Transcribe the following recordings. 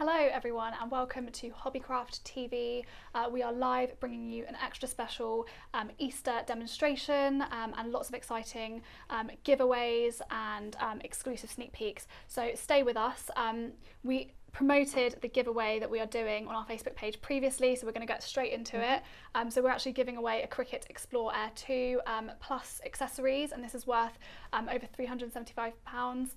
Hello everyone and welcome to Hobbycraft TV. We are live bringing you an extra special Easter demonstration and lots of exciting giveaways and exclusive sneak peeks. So stay with us. We promoted the giveaway that we are doing on our Facebook page previously, so we're going to get straight into it. So we're actually giving away a Cricut Explore Air 2 plus accessories, and this is worth over £375.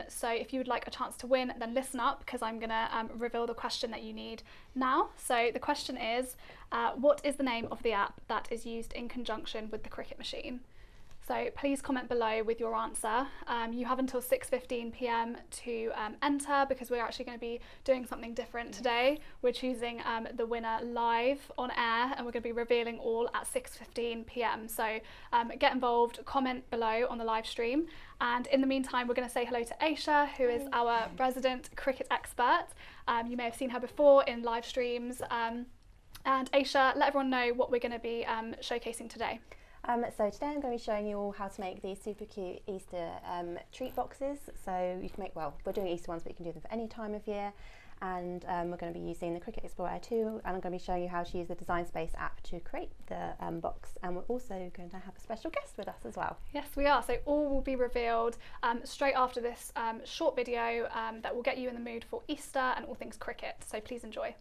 So if you would like a chance to win, then listen up, because I'm going to reveal the question that you need now. So the question is, what is the name of the app that is used in conjunction with the Cricut machine? So please comment below with your answer. You have until 6:15 p.m. to enter, because we're actually going to be doing something different today. We're choosing the winner live on air, and we're going to be revealing all at 6:15 p.m. So get involved, comment below on the live stream. And in the meantime, we're going to say hello to Aisha, who is our resident Cricut expert. You may have seen her before in live streams. And Aisha, let everyone know what we're going to be showcasing today. So today I'm going to be showing you all how to make these super cute Easter treat boxes. So you can make, well, we're doing Easter ones, but you can do them for any time of year. And we're going to be using the Cricut Explore Air 2, and I'm going to be showing you how to use the Design Space app to create the box. And we're also going to have a special guest with us as well. Yes, we are. So all will be revealed straight after this short video that will get you in the mood for Easter and all things Cricut. So please enjoy.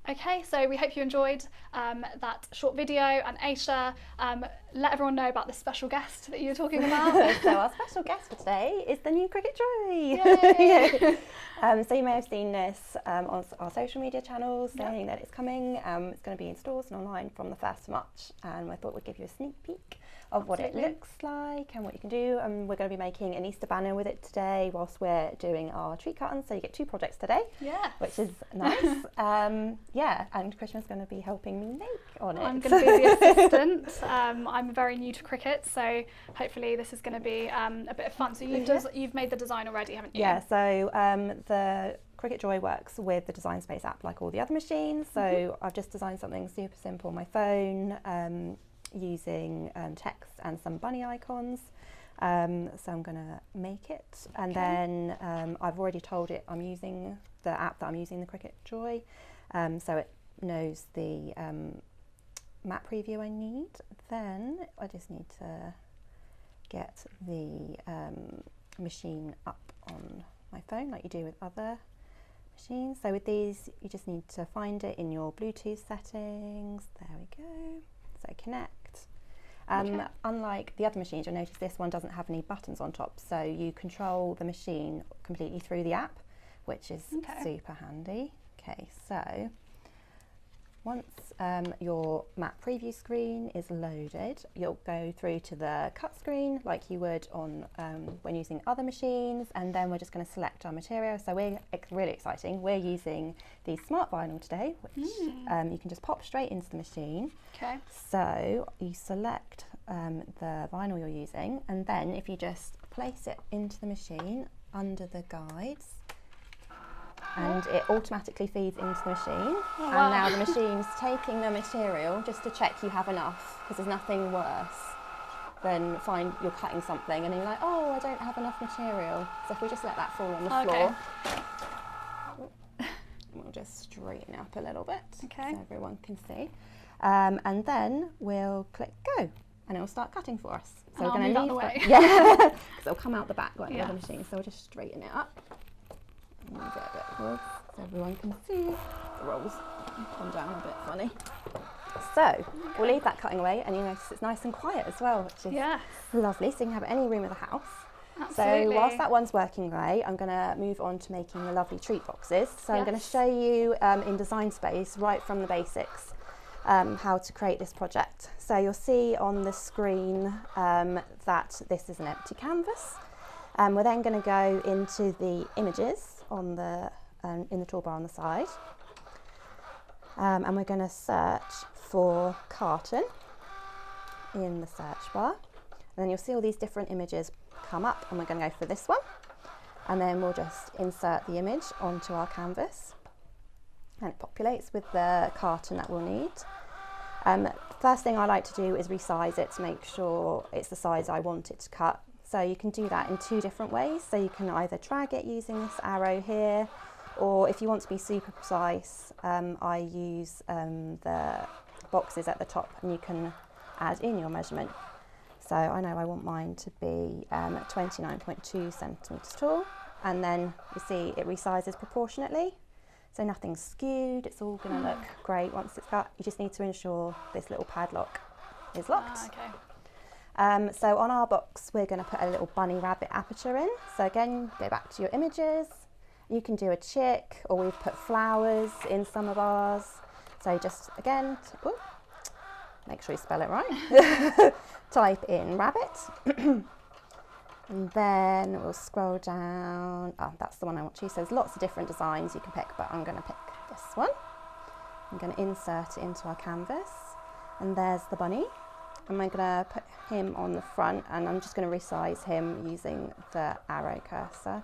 Okay, so we hope you enjoyed that short video, and Aisha, let everyone know about the special guest that you were talking about. So our special guest for today is the new Cricut Joy. So you may have seen this on our social media channels saying that it's coming. It's going to be in stores and online from the 1st of March, and I thought we'd give you a sneak peek of what it looks like and what you can do. And we're going to be making an Easter banner with it today whilst we're doing our treat cartons, so you get 2 projects today, which is nice. Yeah, and Christian's going to be helping me make on it. I'm going to be the assistant. I'm very new to Cricut, so hopefully this is going to be a bit of fun. So you've made the design already, haven't you? Yeah, so the Cricut Joy works with the Design Space app like all the other machines. So I've just designed something super simple on my phone using text and some bunny icons. So I'm going to make it, and then I've already told it I'm using the app that I'm using, the Cricut Joy. So it knows the map preview I need. Then I just need to get the machine up on my phone like you do with other machines. So with these, you just need to find it in your Bluetooth settings. There we go. So connect. Unlike the other machines, you'll notice this one doesn't have any buttons on top, so you control the machine completely through the app, which is super handy. Okay, so once your map preview screen is loaded, you'll go through to the cut screen like you would on when using other machines, and then we're just going to select our material. So we're really exciting. We're using the smart vinyl today, which you can just pop straight into the machine. Okay. So you select the vinyl you're using, and then if you just place it into the machine under the guides, and it automatically feeds into the machine. And now the machine's taking the material just to check you have enough, because there's nothing worse than you're cutting something and you're like, oh, I don't have enough material. So if we just let that fall on the floor, we'll just straighten it up a little bit so everyone can see. And then we'll click go, and it'll start cutting for us. So we're going to leave that, because it'll come out the back like the other machine. So we'll just straighten it up. Move it a bit forward so everyone can see. The rolls come down a bit funny. So we'll leave that cutting away, and you notice it's nice and quiet as well, which is lovely, so you can have any room of the house. Absolutely. So whilst that one's working away, I'm going to move on to making the lovely treat boxes. So I'm going to show you in Design Space right from the basics. how to create this project. So you'll see on the screen that this is an empty canvas. We're then going to go into the images on the in the toolbar on the side, and we're going to search for carton in the search bar, and then you'll see all these different images come up, and we're going to go for this one, and then we'll just insert the image onto our canvas, and it populates with the carton that we'll need. First thing I like to do is resize it to make sure it's the size I want it to cut. So you can do that in two different ways. So you can either drag it using this arrow here, or if you want to be super precise, I use the boxes at the top, and you can add in your measurement. So I know I want mine to be 29.2 centimetres tall, and then you see it resizes proportionately. So nothing's skewed, it's all going to look great once it's cut. You just need to ensure this little padlock is locked. Okay. So on our box, we're going to put a little bunny rabbit aperture in. So again, go back to your images. You can do a chick, or we've put flowers in some of ours. So just again, make sure you spell it right. Type in rabbit. And then we'll scroll down. Oh, that's the one I want to use. So there's lots of different designs you can pick, but I'm going to pick this one. I'm going to insert it into our canvas, and there's the bunny. And I'm going to put him on the front, and I'm just going to resize him using the arrow cursor,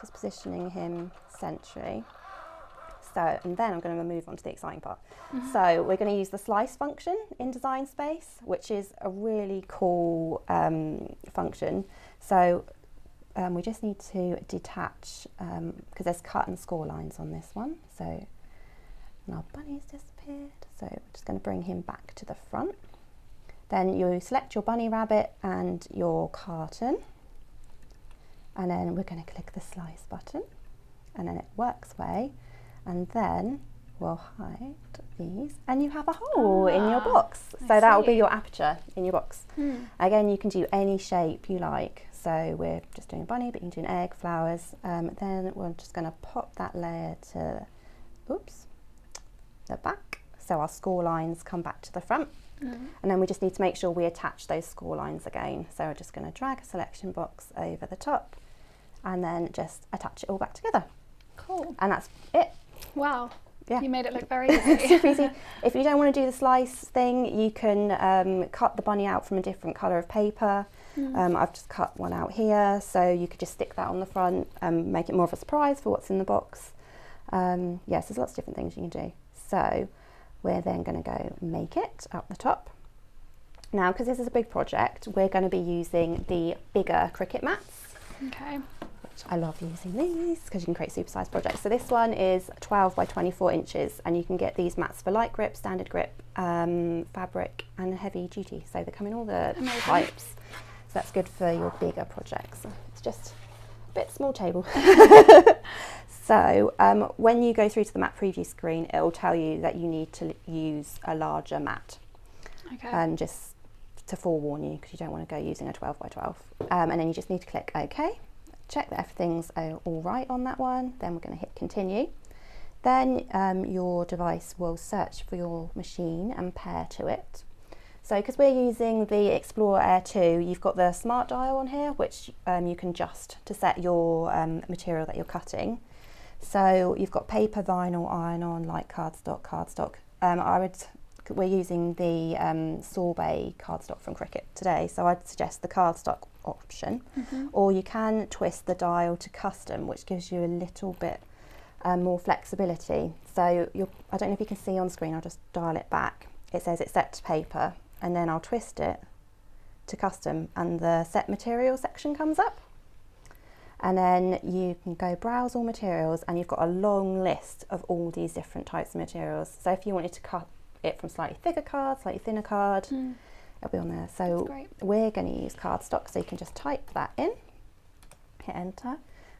just positioning him centrally. So, and then I'm going to move on to the exciting part. So we're going to use the slice function in Design Space, which is a really cool function. So we just need to detach, because there's cut and score lines on this one. So, and our bunny's disappeared. So we're just going to bring him back to the front. Then you select your bunny rabbit and your carton. And then we're going to click the slice button, and then it works away. And then we'll hide these, and you have a hole in your box. So that will be your aperture in your box. Again, you can do any shape you like. So we're just doing a bunny, but you can do an egg, flowers. Then we're just going to pop that layer to, the back. So our score lines come back to the front. And then we just need to make sure we attach those score lines again. So we're just going to drag a selection box over the top, and then just attach it all back together. Cool. And that's it. Wow. Yeah. You made it look very easy. Super easy. If you don't want to do the slice thing, you can cut the bunny out from a different colour of paper. I've just cut one out here, so you could just stick that on the front and make it more of a surprise for what's in the box. Yes, there's lots of different things you can do. So we're then going to go make it up the top. Now, because this is a big project, we're going to be using the bigger Cricut mats. Okay. I love using these because you can create supersized projects. So this one is 12 by 24 inches, and you can get these mats for light grip, standard grip, fabric and heavy duty. So they come in all the types. So that's good for your bigger projects. It's just a bit small table. So when you go through to the mat preview screen, it will tell you that you need to use a larger mat. Okay. And just to forewarn you, because you don't want to go using a 12 by 12. And then you just need to click OK. Check that everything's all right on that one. Then we're going to hit continue. Then your device will search for your machine and pair to it. So because we're using the Explore Air 2, you've got the smart dial on here, which you can adjust to set your material that you're cutting. So you've got paper, vinyl, iron-on, light cardstock. We're using the sorbet cardstock from Cricut today, so I'd suggest the cardstock option. Or you can twist the dial to custom, which gives you a little bit more flexibility. So I don't know if you can see on screen, I'll just dial it back. It says it's set to paper, and then I'll twist it to custom, and the set material section comes up. And then you can go browse all materials, and you've got a long list of all these different types of materials. So if you wanted to cut it from slightly thicker card, slightly thinner card, it'll be on there. So we're going to use cardstock, so you can just type that in, hit enter.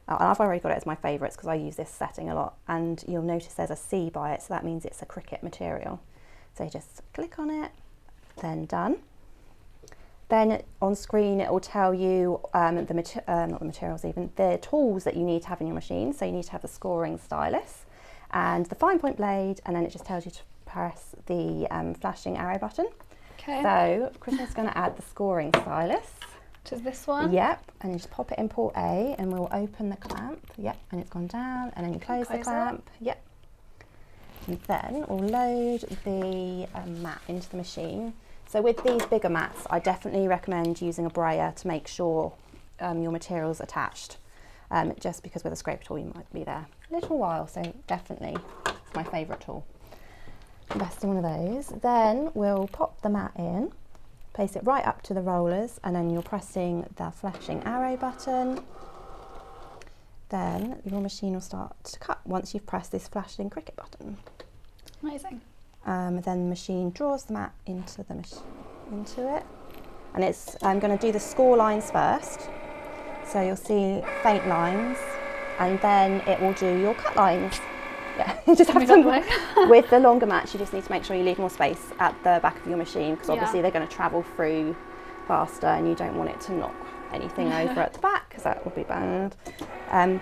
Oh, and I've already got it as my favourites because I use this setting a lot, and you'll notice there's a C by it, so that means it's a Cricut material. So you just click on it, then done. Then on screen it will tell you not the materials even, the tools that you need to have in your machine. So you need to have the scoring stylus and the fine point blade, and then it just tells you to press the flashing arrow button. Okay. So Christina's going to add the scoring stylus. Which is this one? Yep, and you just pop it in port A and we'll open the clamp. Yep, and it's gone down, and then you close the clamp. Yep. And then we'll load the mat into the machine. So with these bigger mats, I definitely recommend using a brayer to make sure your material's attached. Just because with a scraper tool you might be there a little while, so definitely it's my favourite tool. Invest in one of those. Then we'll pop the mat in, place it right up to the rollers, and then you're pressing the flashing arrow button. Then your machine will start to cut once you've pressed this flashing Cricut button. Amazing. Then the machine draws the mat into it, and it's I'm going to do the score lines first. So you'll see faint lines, and then it will do your cut lines. Yeah, you just have to, with the longer mats, you just need to make sure you leave more space at the back of your machine, because obviously they're going to travel through faster and you don't want it to knock anything over at the back, because that would be bad.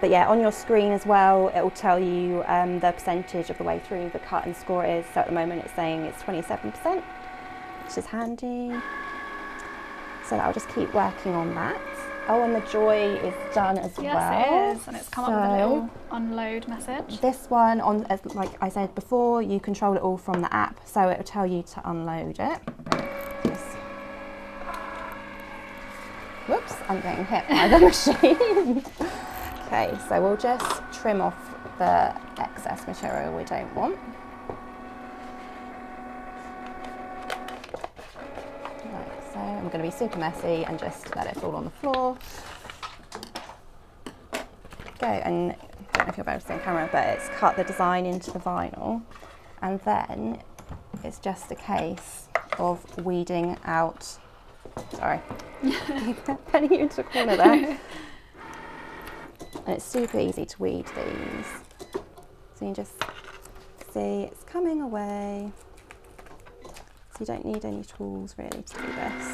But yeah, on your screen as well, it will tell you the percentage of the way through the cut and score is. So at the moment it's saying it's 27%, which is handy. So that'll just keep working on that. Oh, and the Joy is done as well. Yes, it is, and it's come up with a little unload message. This one, like I said before, you control it all from the app, so it will tell you to unload it. Whoops, I'm getting hit by the machine. Okay, so we'll just trim off the excess material we don't want. So I'm going to be super messy and just let it fall on the floor. Go, and I don't know if you'll be able to see on camera, but it's cut the design into the vinyl, and then it's just a case of weeding out. Sorry, putting you into a corner there. And it's super easy to weed these. So you just see it's coming away. You don't need any tools really to do this.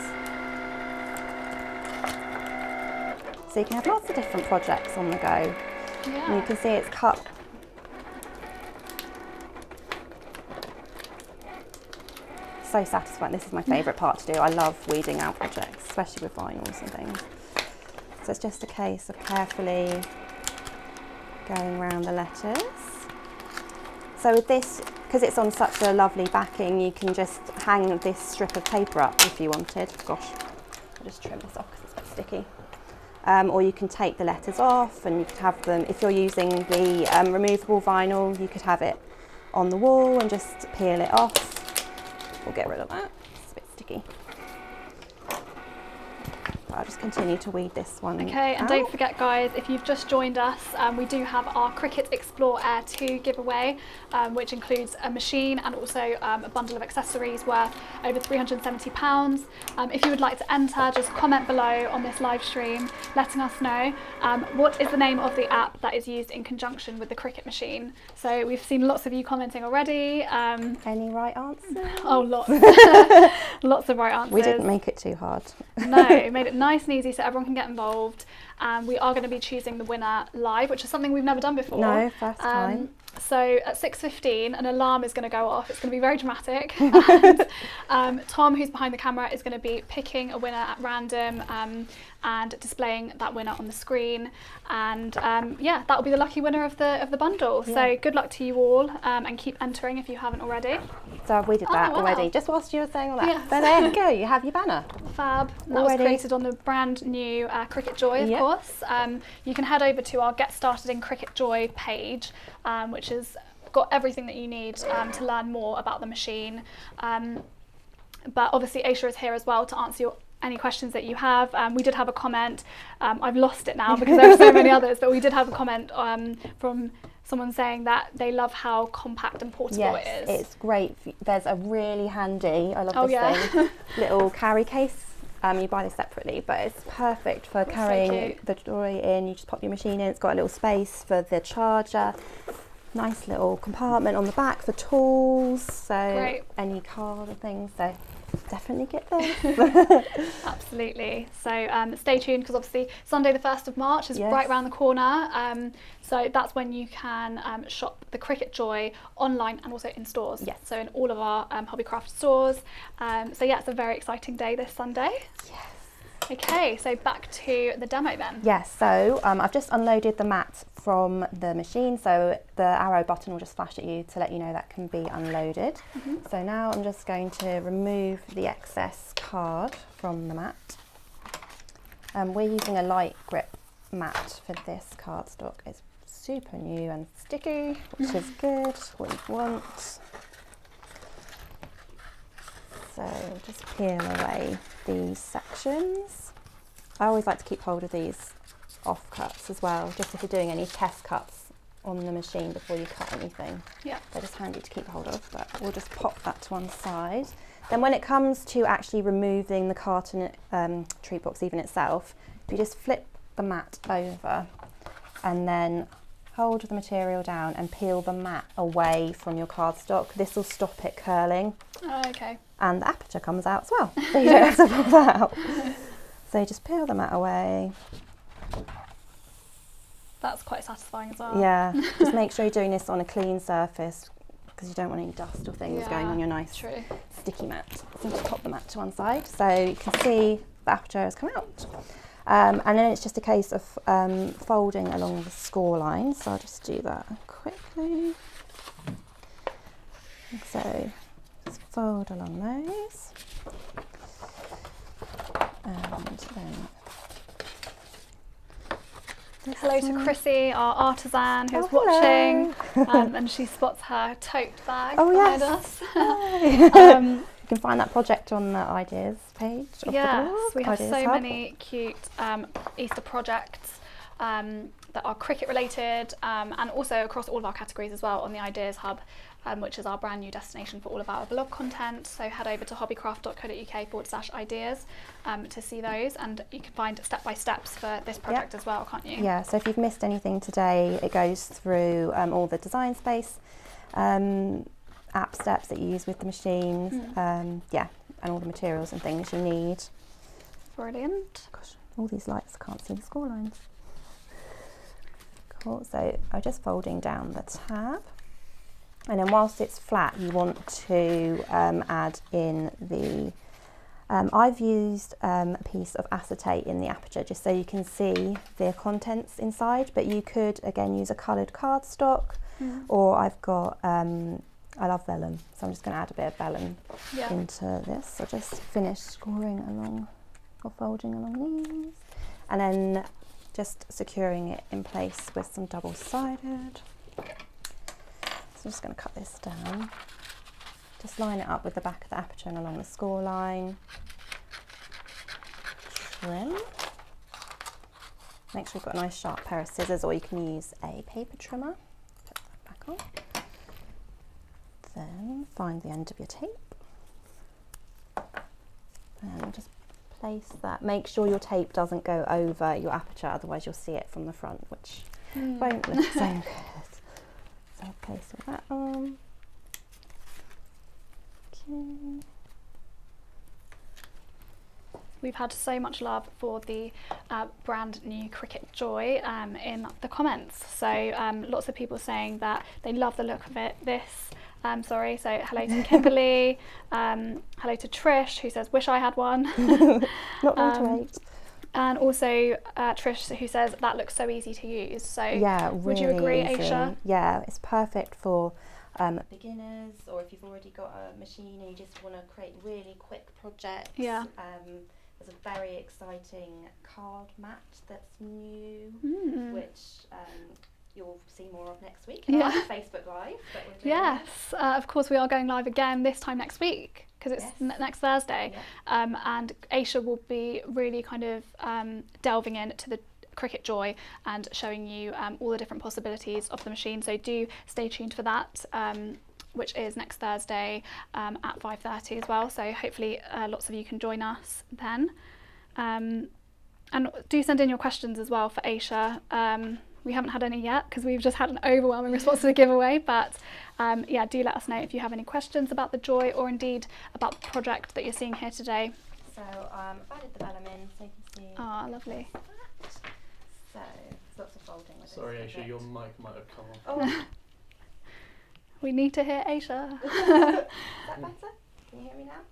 So you can have lots of different projects on the go. Yeah. And you can see it's cut. So satisfying. This is my favourite part to do. I love weeding out projects, especially with vinyls and things. So it's just a case of carefully going around the letters. So with this, because it's on such a lovely backing, you can just hang this strip of paper up if you wanted. Gosh, I'll just trim this off because it's a bit sticky. Or you can take the letters off, and you could have them, if you're using the removable vinyl, you could have it on the wall and just peel it off. We'll get rid of that, it's a bit sticky. I'll just continue to weed this one. Okay, and don't forget guys, if you've just joined us, we do have our Cricut Explore Air 2 giveaway, which includes a machine and also a bundle of accessories worth over £370. If you would like to enter, just comment below on this live stream letting us know what is the name of the app that is used in conjunction with the Cricut machine. So we've seen lots of you commenting already. Any right answers? Oh, lots. Lots of right answers. We didn't make it too hard. No, it made it nice and easy so everyone can get involved. We are going to be choosing the winner live, which is something we've never done before. No, first time. So at 6:15 an alarm is going to go off. It's going to be very dramatic. And Tom, who's behind the camera, is going to be picking a winner at random and displaying that winner on the screen. And yeah, that will be the lucky winner of the bundle. Yeah. So good luck to you all, and keep entering if you haven't already. So we did that already, just whilst you were saying all that. Yes. So there you go, you have your banner. Fab. That was created on the brand new Cricut Joy, of course. You can head over to our Get Started in Cricut Joy page, which has got everything that you need to learn more about the machine. But obviously Aisha is here as well to answer any questions that you have. We did have a comment, I've lost it now because there are so many others, but we did have a comment from someone saying that they love how compact and portable it is. It's great. There's a really handy, I love this thing, little carry case. You buy this separately, but it's perfect for carrying the Joy in. You just pop your machine in, it's got a little space for the charger. nice little compartment on the back for tools, so Great. any card or things, so definitely get this. Absolutely. So stay tuned, because obviously Sunday the 1st of March is right around the corner. So that's when you can shop the Cricut Joy online and also in stores. Yes. So in all of our Hobbycraft stores. So yeah, it's a very exciting day this Sunday. Yes. Okay, so back to the demo then. Yes, so I've just unloaded the mat from the machine, so the arrow button will just flash at you to let you know that can be unloaded. So now I'm just going to remove the excess card from the mat. We're using a light grip mat for this cardstock. It's super new and sticky, which is good, what you want. So just peel away these sections. I always like to keep hold of these offcuts as well, just if you're doing any test cuts on the machine before you cut anything. Yeah. They're just handy to keep hold of, but we'll just pop that to one side. Then when it comes to actually removing the carton treat box even itself, you just flip the mat over and then hold the material down and peel the mat away from your cardstock. This will stop it curling. Okay. And the aperture comes out as well, so you don't have to pull that out. So just peel the mat away. That's quite satisfying as well. Yeah, just make sure you're doing this on a clean surface, because you don't want any dust or things going on your nice sticky mat. So just pop the mat to one side so you can see the aperture has come out. And then it's just a case of folding along the score line. So I'll just do that quickly. So just fold along those. And then hello to Chrissy, our artisan, who's watching, and she spots her tote bag behind us. You can find that project on the ideas page. Yes, we have Ideas so Hub. many cute Easter projects that are Cricut related, and also across all of our categories as well on the Ideas Hub, which is our brand new destination for all of our blog content. So head over to hobbycraft.co.uk/ideas to see those, and you can find step-by-steps for this project as well, can't you? Yeah, so if you've missed anything today, it goes through all the Design Space app steps that you use with the machines, and all the materials and things you need. Brilliant. Gosh, all these lights, I can't see the score lines. Cool, so I'm just folding down the tab. And then whilst it's flat, you want to add in the, I've used a piece of acetate in the aperture just so you can see the contents inside, but you could again use a coloured cardstock, or I've got, I love vellum, so I'm just going to add a bit of vellum into this. So just finish scoring along or folding along these, and then just securing it in place with some double-sided. So I'm just going to cut this down, just line it up with the back of the aperture and along the score line. Trim. Make sure you've got a nice sharp pair of scissors, or you can use a paper trimmer. Put that back on. Then find the end of your tape and just place that. Make sure your tape doesn't go over your aperture, otherwise you'll see it from the front, which won't look so good. So I'll place all that on. Okay. We've had so much love for the brand new Cricut Joy in the comments. So lots of people saying that they love the look of it. So hello to Kimberly, hello to Trish, who says, wish I had one. Not all to wait. And also Trish, who says, that looks so easy to use. So yeah, really would you agree, easy. Aisha? Yeah, it's perfect for beginners, or if you've already got a machine and you just want to create really quick projects. Yeah. There's a very exciting card mat that's new, which you'll see more of next week in our Facebook Live. Yes, of course we are going live again this time next week, because it's next Thursday. Yeah. And Aisha will be really kind of delving into the Cricut Joy and showing you all the different possibilities of the machine. So do stay tuned for that, which is next Thursday at 5:30 as well. So hopefully lots of you can join us then. And do send in your questions as well for Aisha. We haven't had any yet because we've just had an overwhelming response to the giveaway, but yeah, do let us know if you have any questions about the Joy or indeed about the project that you're seeing here today. So I've added the vellum in so you can see. Ah, lovely. That. So there's lots of folding with Sorry, this. Aisha, your mic might have come off. Oh. We need to hear Aisha. Is that better? Can you hear me now?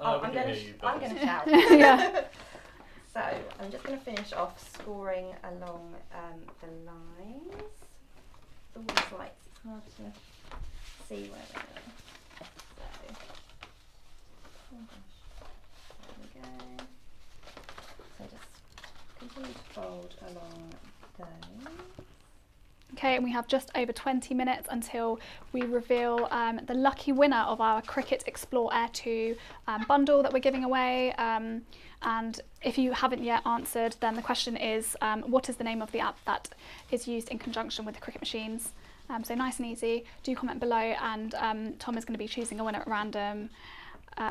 I'm going to shout. Yeah. So I'm just going to finish off scoring along the lines. It's always like it's hard to see where they are. So, oh gosh, there we go. So just continue to fold along those. Okay, and we have just over 20 minutes until we reveal the lucky winner of our Cricut Explore Air 2 bundle that we're giving away. And if you haven't yet answered, then the question is, what is the name of the app that is used in conjunction with the Cricut machines? So nice and easy. Do comment below, and Tom is going to be choosing a winner at random.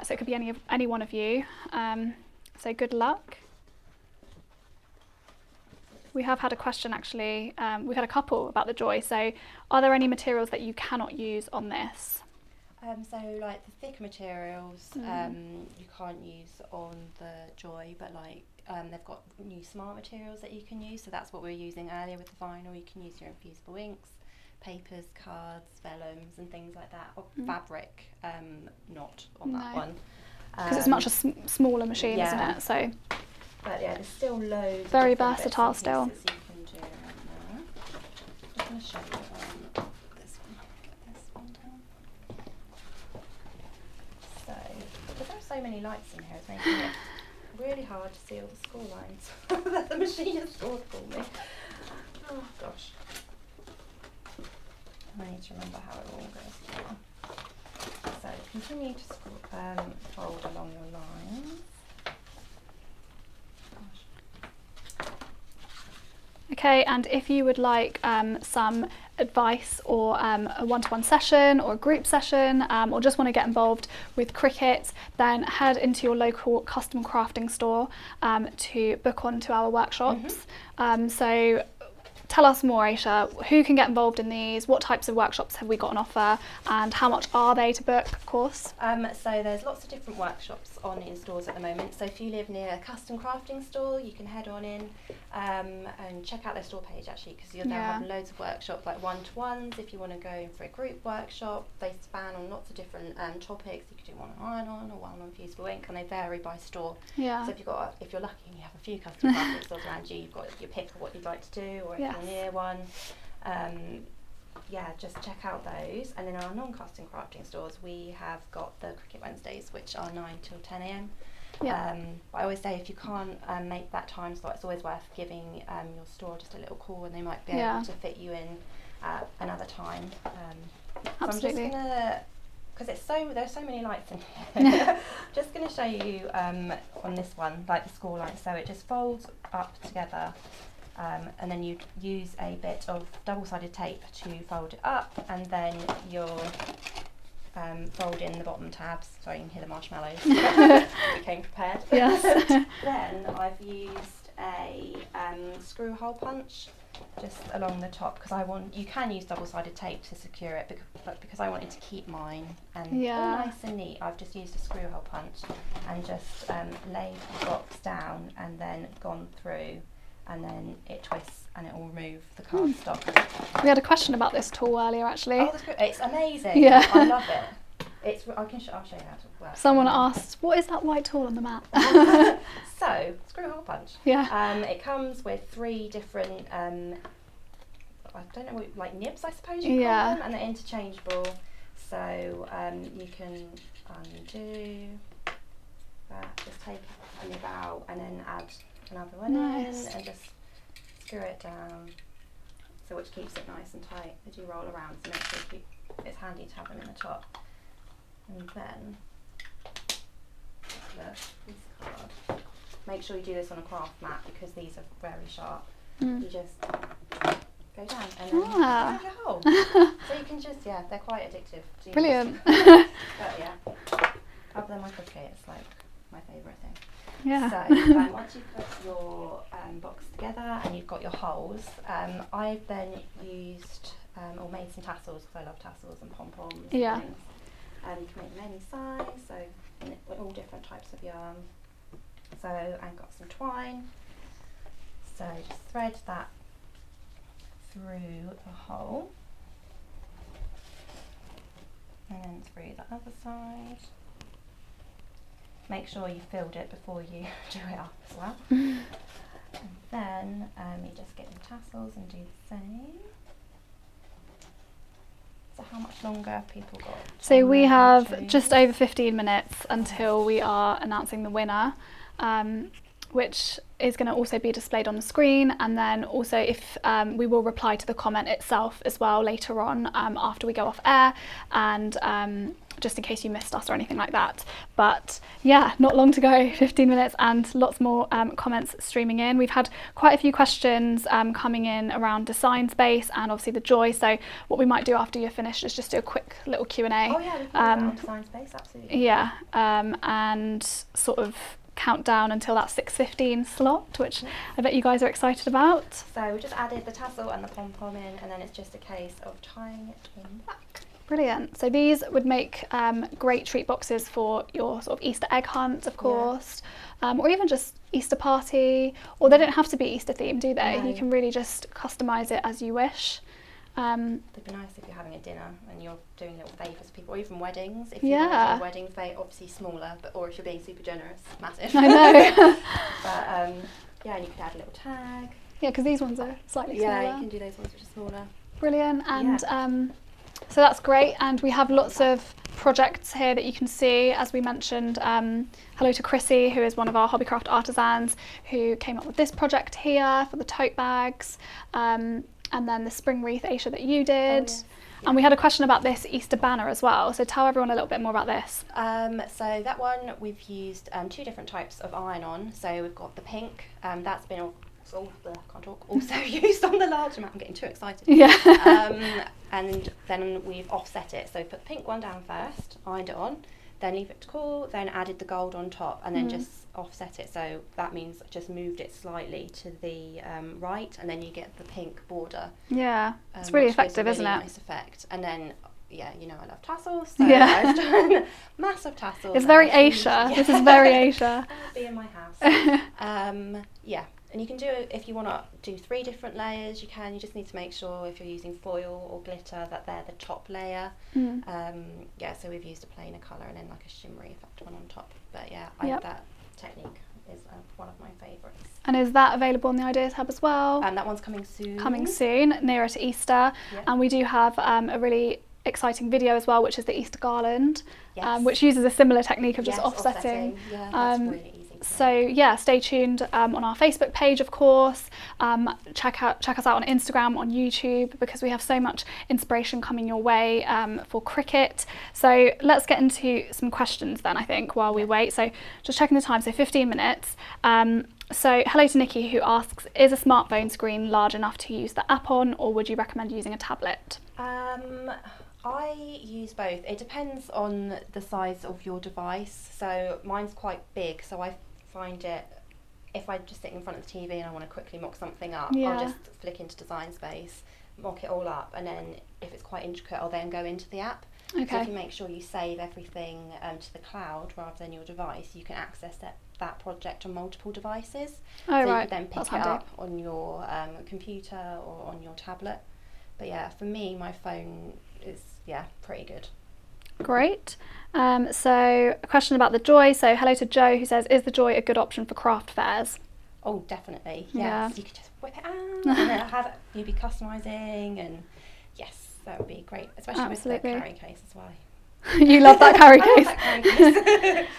So it could be any one of you. So good luck. We have had a question actually, we've had a couple about the Joy. So are there any materials that you cannot use on this? So like the thicker materials you can't use on the Joy, but like they've got new smart materials that you can use. So that's what we were using earlier with the vinyl. You can use your infusible inks, papers, cards, vellums and things like that. Or fabric, not on that one. Because it's much a smaller machine, isn't it? So. But yeah, there's still loads. Very of versatile bits still. and pieces you can do right now. I'm just going to show you this one. Get this one down. So, because there are so many lights in here, it's making it really hard to see all the score lines that the machine has scored for me. Oh gosh. I need to remember how it all goes down. So continue to fold along your lines. Okay, and if you would like some advice or a one-to-one session or a group session or just want to get involved with Cricut, then head into your local custom crafting store to book onto our workshops. So tell us more, Aisha. Who can get involved in these? What types of workshops have we got on offer? And how much are they to book, of course? So there's lots of different workshops on in stores at the moment. So if you live near a custom crafting store, you can head on in and check out their store page actually, because they'll have loads of workshops like one-to-ones. If you want to go in for a group workshop, they span on lots of different topics. You could do one on iron-on or one on fusible ink, and they vary by store. Yeah. So if you're lucky and you have a few custom crafting stores around you, you've got your pick of what you'd like to do, or if you're near one. Yeah, just check out those. And then our non-custom crafting stores, we have got the Cricut Wednesdays, which are 9 till 10 a.m. But I always say if you can't make that time slot, it's always worth giving your store just a little call, and they might be able to fit you in another time. Absolutely. So I'm just gonna, because there's so many lights in here. Just gonna show you on this one, like the score light. So it just folds up together. And then you use a bit of double-sided tape to fold it up, and then you'll fold in the bottom tabs. Sorry, you can hear the marshmallows. Became prepared. Yes. Then I've used a screw hole punch just along the top, because you can use double-sided tape to secure it, but because I wanted to keep mine and all nice and neat, I've just used a screw hole punch and just laid the box down and then gone through. And then it twists and it will remove the cardstock. We had a question about this tool earlier actually. Oh, it's amazing. Yeah. I love it. I'll show you how to work. Someone asked, what is that white tool on the mat? So, screw hole punch. Yeah. It comes with 3 different, I don't know, like nibs I suppose you call them, and they're interchangeable. So you can undo that, just take a nib out and then add another one in and just screw it down, so which keeps it nice and tight as you roll around, so make sure it's handy to have them in the top. And then this card, make sure you do this on a craft mat because these are very sharp. You just go down and then you have your hole. So you can just, they're quite addictive to Brilliant. But yeah, other than my Cricut, it's like my favourite thing. Yeah. So once you've put your box together and you've got your holes, I've then used or made some tassels, because I love tassels and pom-poms Yeah. and things. You can make them any size, so with all different types of yarn. So I've got some twine, so just thread that through the hole and then through the other side. Make sure you filled it before you do it up as well. And then you just get your tassels and do the same. So how much longer have people got? So we have just over 15 minutes until we are announcing the winner, which is going to also be displayed on the screen, and then also if we will reply to the comment itself as well later on after we go off air, and just in case you missed us or anything like that. But yeah, not long to go, 15 minutes, and lots more comments streaming in. We've had quite a few questions coming in around Design Space and obviously the Joy, so what we might do after you're finished is just do a quick little Q&A. Oh yeah, we can do that on Design Space, absolutely. Yeah, and sort of count down until that 6:15 slot, which I bet you guys are excited about. So we just added the tassel and the pom-pom in, and then it's just a case of tying it on back. Brilliant. So these would make great treat boxes for your sort of Easter egg hunt, of course, or even just Easter party, or they don't have to be Easter themed, do they? No. You can really just customise it as you wish. It'd be nice if you're having a dinner and you're doing little favours for people, or even weddings. If you Yeah. want to do a wedding, obviously smaller, but or if you're being super generous, massive. I know. But yeah, and you could add a little tag. Yeah, because these ones are slightly smaller. Yeah, you can do those ones which are smaller. Brilliant. And so that's great, and we have lots of projects here that you can see. As we mentioned, hello to Chrissy, who is one of our Hobbycraft artisans, who came up with this project here for the tote bags, and then the spring wreath, Aisha, that you did. Oh, yes. And we had a question about this Easter banner as well, so tell everyone a little bit more about this. So that one we've used two different types of iron-on. So we've got the pink, that's been also used on the large amount. I'm getting too excited. Yeah. And then we've offset it. So put the pink one down first, ironed it on, then leave it to cool, then added the gold on top, and then just offset it. So that means just moved it slightly to the right, and then you get the pink border. Yeah, it's really effective, really isn't it? Nice effect. And then, yeah, you know I love tassels, so Yeah. I've done massive tassels. It's very there. Aisha. Yeah. This is very Aisha. Be in my house. Yeah, and you can do it if you want to do 3 different layers. You can. You just need to make sure if you're using foil or glitter that they're the top layer. Yeah, so we've used a plainer colour and then like a shimmery effect one on top. But yeah, that technique is one of my favourites. And is that available on the Ideas Hub as well? That one's coming soon. Coming soon, nearer to Easter. Yeah. And we do have a really exciting video as well, which is the Easter garland, Yes. Which uses a similar technique of just Yes, offsetting. Yeah, that's really easy. So yeah, stay tuned on our Facebook page, of course. Check us out on Instagram, on YouTube, because we have so much inspiration coming your way for Cricut. So let's get into some questions then, I think, while we wait. So just checking the time, so 15 minutes. So hello to Nikki, who asks, is a smartphone screen large enough to use the app on, or would you recommend using a tablet? I use both. It depends on the size of your device. So mine's quite big, so I find it, if I just sit in front of the TV and I want to quickly mock something up, I'll just flick into Design Space, mock it all up, and then if it's quite intricate, I'll then go into the app. Okay. So if you make sure you save everything to the cloud rather than your device, you can access that project on multiple devices. Oh, so right. you can then pick That's it handy. up on your computer or on your tablet. But yeah, for me, my phone is, pretty good. Great. So a question about the Joy. So hello to Joe, who says, is the Joy a good option for craft fairs? Oh, definitely. Yeah. Yes. You could just whip it out and then you'd be customising, and yes, that would be great, especially Absolutely. with the carry case as well. You love that carry I love case. that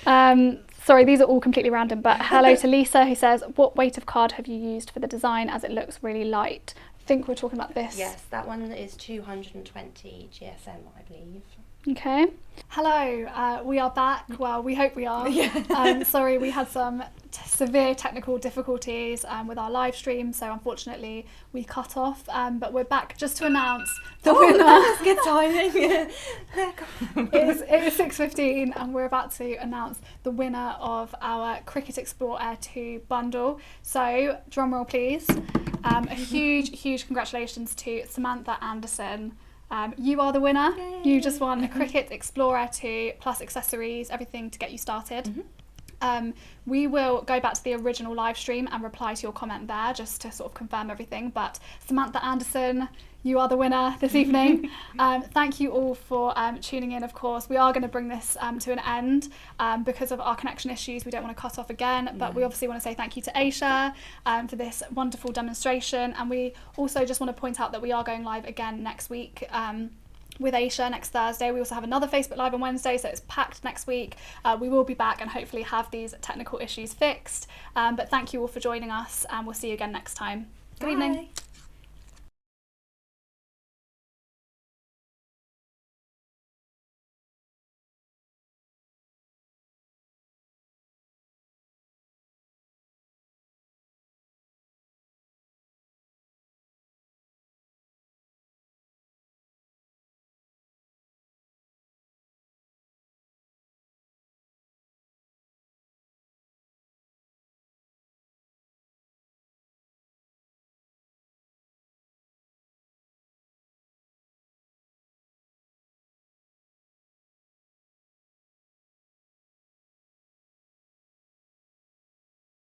carry case. Sorry, these are all completely random, but hello to Lisa, who says, what weight of card have you used for the design, as it looks really light? I think we're talking about this. Yes, that one is 220 GSM, I believe. Okay. Hello, we are back. Well, we hope we are. Sorry, we had some severe technical difficulties with our live stream, so unfortunately we cut off, but we're back just to announce the winner. That's good timing. It is 6:15 and we're about to announce the winner of our Cricut Explore Air 2 bundle. So drum roll please. A huge congratulations to Samantha Anderson. You are the winner. Yay. You just won a Cricut Explore Air 2 plus accessories, everything to get you started. We will go back to the original live stream and reply to your comment there just to sort of confirm everything, but Samantha Anderson, you are the winner this evening. Thank you all for tuning in. Of course, we are going to bring this to an end because of our connection issues. We don't want to cut off again, but we obviously want to say thank you to Aisha for this wonderful demonstration, and we also just want to point out that we are going live again next week with Aisha next Thursday. We also have another Facebook Live on Wednesday, so it's packed next week. We will be back and hopefully have these technical issues fixed. But thank you all for joining us, and we'll see you again next time. Good evening.